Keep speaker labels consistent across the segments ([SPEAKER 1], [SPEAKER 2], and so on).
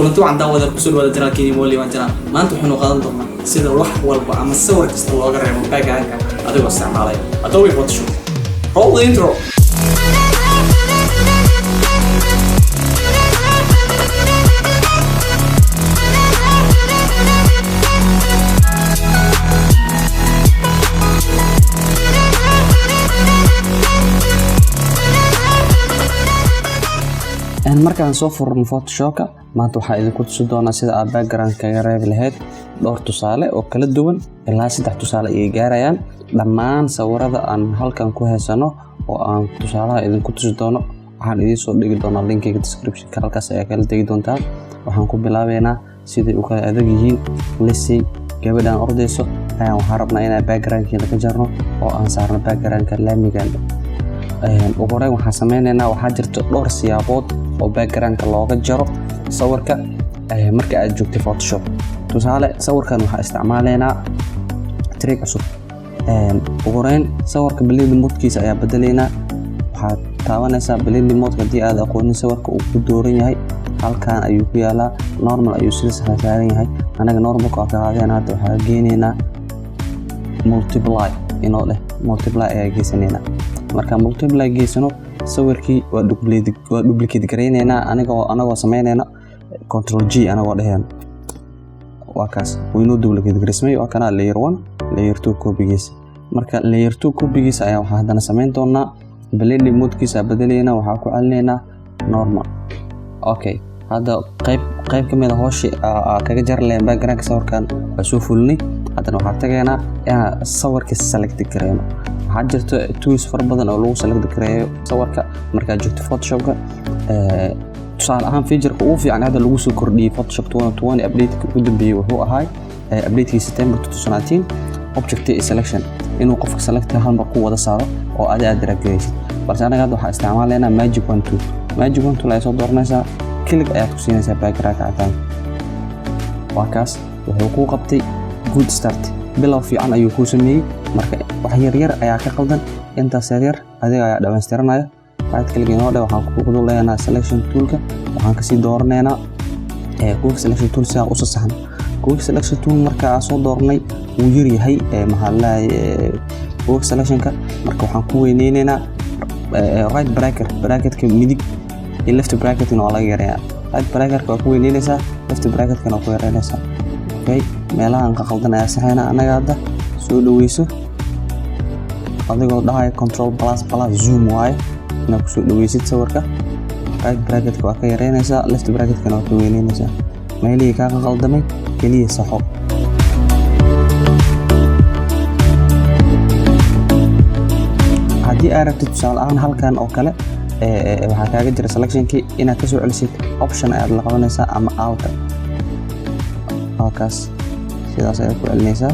[SPEAKER 1] kulanti waxaan daawada ku soo wada jira Kenya Wali waan jira maanta waxaanu qaadan doonaa sida wax walba ama sawir kasta looga reebo background-ka adigoo isticmaalaya Adobe Photoshop. Roll the intro.
[SPEAKER 2] markaan soo furno Photoshop-ka maanta waxa idinku tusi doonaa sida aad background-ka ka reebi lahayd dhowr tusaale oo kala duwan ilaa 3 tusaale ay gaarayaan dhammaan sawirada aan halkan ku heesano oo aan tusaalaha idinku tusi doono waxaan idin soo dhigi doonaa linkiga description-ka halkaas ayaa kala tagi doontaa waxaan ku bilaabeynaa sidii uu kala adag yihiin lisay gabadhan ordayso ayaan waxaan rabnaa inaan background-keeda ka jarno oo aan saarno background-ka laamigan ugu horreyn waxaan sameynaynaa waxaa jirta dhowr siyaabood oo background-ka looga jaro sawirka marka aad joogto Photoshop tusaale sawirkan waxaan isticmaaleynaa trick cusub ugu horreyn sawirka blend mode-kiisa ayaa bedeleynaa waxaad taabanaysaa blend mode hadii aad aqoonin sawirka uu ku dooran yahay halkaan ayuu ku yaalaa normal ayuu sida saaran yahay anaga normalka ka qaadayna hadda waxaan geenaynaa multiply inoo leh multiply ayaa geesanayna marka multiply geesano sawirkii waa duplicate gareynayna anagoo sameynayna control G anagoo dhaheen waa kaas waynu duplicate gareysmay oo kana layer 1 layer 2 copy-giisa marka layer 2 copy-giisa ayaa waxa hadana sameyn doonaa blend mode-kiisa bedelayna waxa ku celinaynaa normal okay hada qayb kamid ah hooshi kaga jar leen background-ka sawirkan waa soo fulnay hadana waxa tagaynaa inaan sawirka select gareyno waxaa jirta tools far badan oo lagu select gareeyo sawirka marka joogto Photoshop-ka tusaale ahaan feature-ka ugu fiican hadda lagu soo kordhiyay Photoshop 2020 update-ka ugu dambeeyay wuxuu ahaa update-kii September 2019 object selection inuu qofka select hal mar ku wada saaro oo aad drag gareysid balse anaga hadda waxaan isticmaaleynaa Magic Wand tool Magic Wand tool ay soo dooranaysaa click ayaa ku siinaysaa background-ka cadaan waa kaas wuxuu ku qabtay good start bilow fiican ayuu ku sameeyay marka wax yar ayaa ka qaldan intaas yar adiga ayaa dhamaystiranaya right click inoo dhaw waxaan ku duleeynaa selection tool-ka waxaan ka sii dooranaynaa quick selection tool si aan u saxno quick selection tool marka aan soo doornay uu yar yahay maxallahay quick selection-ka marka waxaan ku weyneynaynaa right bracket-ka midig iyo left bracket-na waa laga yareeyaa right bracket-ka waa ku weyneynaysaa left bracket-kana waa ku yareynaysaa okay meelahan ka qaldan ayaa saxayna anaga hadda soo dhaweyso adigoo dhahay control plus zoom waaye inaad ku soo dhaweysid sawirka right bracket-ka waa ka yareynaysaa left bracket-kana waa ka weyneynaysaa meelihii kaa qaldamay keliya saxo haddii aad rabtid tusaale ahaan halkan oo kale waxaa kaaga jira selection-kii inaad ka soo celisid option ayaad la qabanaysaa ama outer halkaas sidaas ayaad ku celinaysaa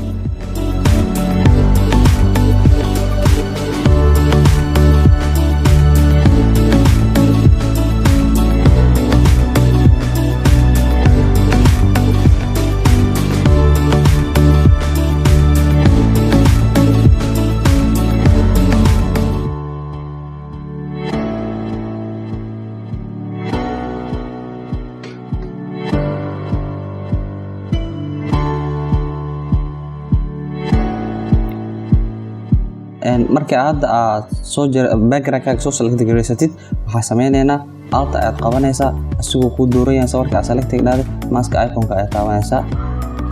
[SPEAKER 2] marka aad soo background-ka soo select gareysatid waxa sameynaynaa alt aad qabanaysaa asigoo ku dooranaya sawirka aad select gareeyay mask icon-ka aad taabanaysaa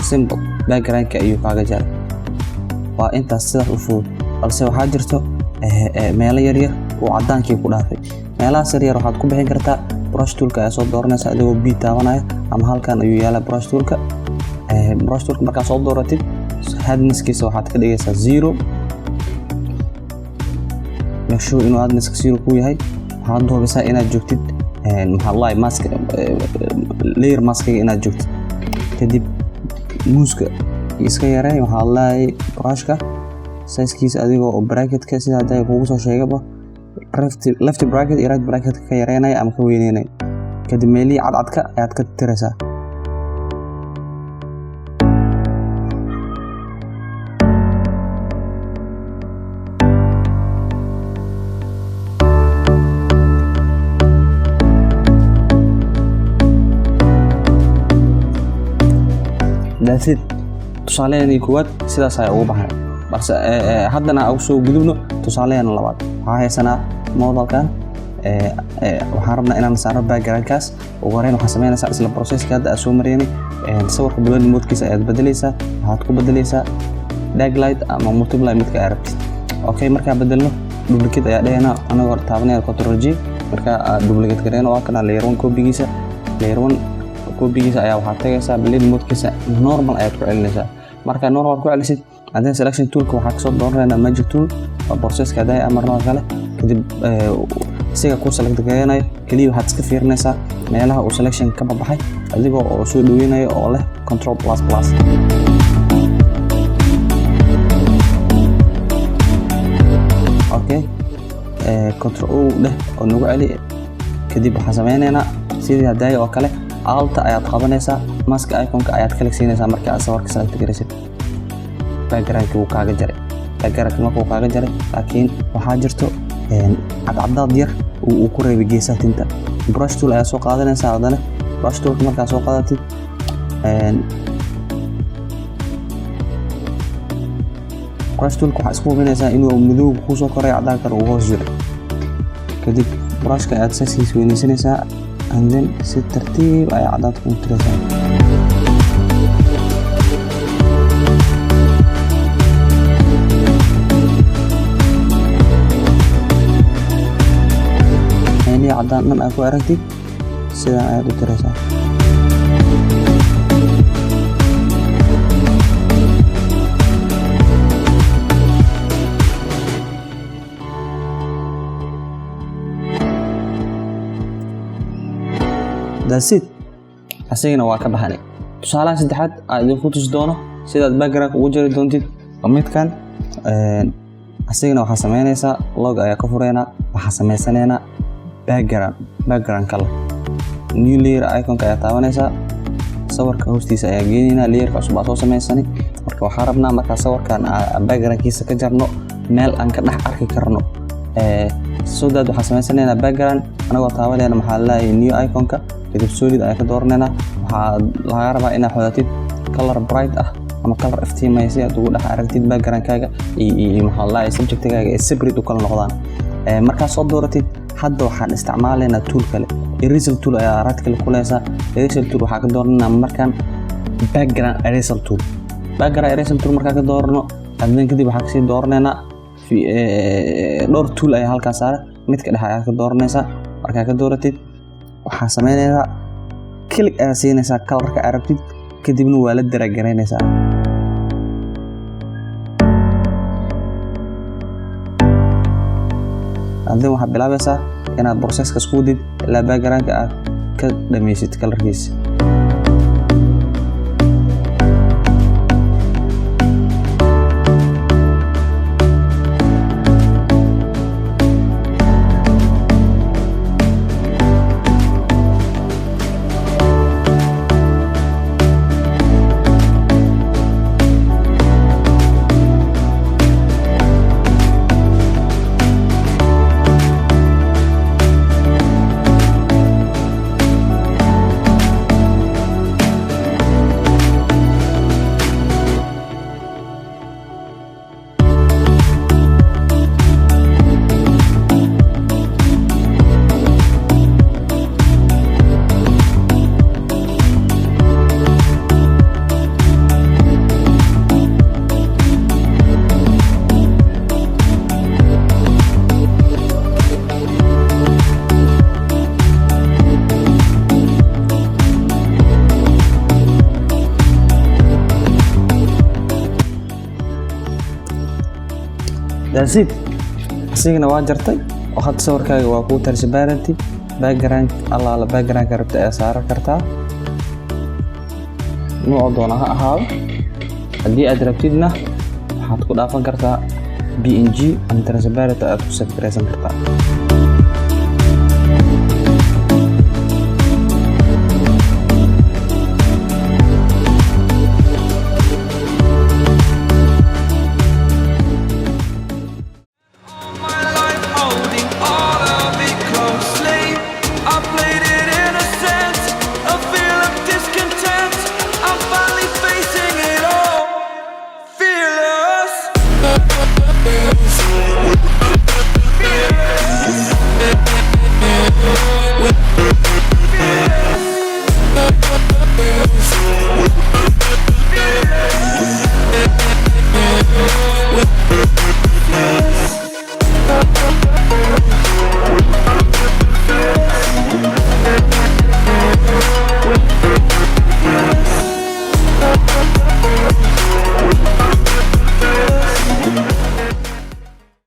[SPEAKER 2] simple background-ka ayuu kaaga jaray waa intaas sidaas u fudud balse waxaa jirto meelo yar oo cadaankii ku dhaafay meelahaas yar waxaad ku bixin kartaa brush tool-ka aad soo dooranaysaa adigoo B taabanaya ama halkan ayuu yaalaa brush tool-ka marka soo dooratid hardness-kiisa waxaad ka dhigaysaa 0 show inuu hardness zero ku yahay waxaad hubisaa inaad joogtid maxallahay mask layer mask-ga inaad joogtid kadib muuska iska yareey maxallahay brush-ka size-kiisa adigoo bracket-ka sida hadda kugu soo sheegaba left bracket iyo right bracket ka yareynaya ama ka weyneynaya kadib meelihii cadcadka ayaad ka tiraysaa that's it tusaaleyni kuwaad sidaas ay ugu baxay balse haddana aan soo gudubno tusaaleyna labaad waxaa haysanaa modelkan waxaan rabnaa inaan saaro backgroundkaas ugu horeyn waxaan sameynaysaa isla processka hadda aan soo mareenay sawirka blend mode-kiisa ayaad bedelaysaa waxaad ku bedelaysaa dark light ama multiply midka aad rabtid okay markaa bedelno duplicate ayaa dhahayna anagoo taabanaya Ctrl J markaa duplicate gareeno waa kana layer 1 copy-giisa ayaa waxaad tagaysaa blend mode-kiisa normal ayaad ku celinaysaa markaa normal ku celisid haddana selection toolka waxaa kasoo dooranayna magic tool waa processka hadda amarnaa kale kadib siga ku select gareenayo kaliya waxaad iska fiirinaysaa meelaha uu selection ka baxay adigoo oo soo dhaweynayo oo leh control plus plus okay control O leh oo nagu celi kadib waxaan sameynaynaa sidii hadda oo kale alt ayaad qabanaysaa mask icon-ka ayaad kala siinaysaa marka aad sawirka select gareysid background-ka uu kaaga jaray laakiin waxaa jirto cadcadaad yar uu ku reebay geesaha tinta brush tool ayaa soo qaadanaysaa hadana brush tool markaa soo qaadatid brush tool waxaa isku hubinaysaa inuu madow ku soo koray cadaankan uu hoos jiro kadib brushka aad size weynaysanaysaa and then si tartiib ayaa cadaadka u tiraysaa cadaan dhan aad ku aragtid sidaan ayaad u tiraysaa that's it asigana waa ka baxanay tusaalaha saddexaad aan idinku tusi doono sidaad background ugu jari doontid waa midkan asigana waxaa sameynaysaa log ayaa ka fureynaa waxaa sameysanaynaa background color new layer icon-ka ayaa taabanaysaa sawirka hoostiisa ayaa geenaynaa layerka cusub soo sameysanay marka waxaa rabnaa markaa sawirkan background-kiisa ka jarno meel aan ka dhex arki karno soo daad waxaa sameysanaynaa background anagoo taabanayna maxaa laleeyahay new icon-ka kadib solid ayaa ka dooranayna waxaa laga rabaa inaad xodatid color bright ah ama color iftiimaya si aad ugu dhex aragtid background-kaaga iyo maxaa laleeyahay subject-kaaga ee separate u kala noqdaan markaa soo dooratid hadda waxaan isticmaalaynaa tool kale eraser tool ayaa right kale ku leeysaa eraser tool waxaa ka dooranaa markaan background eraser tool markaa ka doorano haddana kadib waxaa kasii dooranaynaa dhowr tool ayaa halkaa saara midka dhexe ayaa ka dooranaysaa markaa ka dooratid waxaa sameynaysaa click ayaa siinaysaa colorka aad rabtid kadibna waa la daragaraynaysaa haddana waxaad bilaabaysaa inaad processka isku wadid ilaa background-ka aad ka dhammaysid colorkiisa that's it asigana waa jartay oo hadda sawirkaaga waa kuu transparency background alla background ka rabta ayaa saaran kartaa nooc doona ha ahaado haddii aad rabtidna waxaad ku dhaafan kartaa PNG ama transparency aad ku sawiraysan kartaa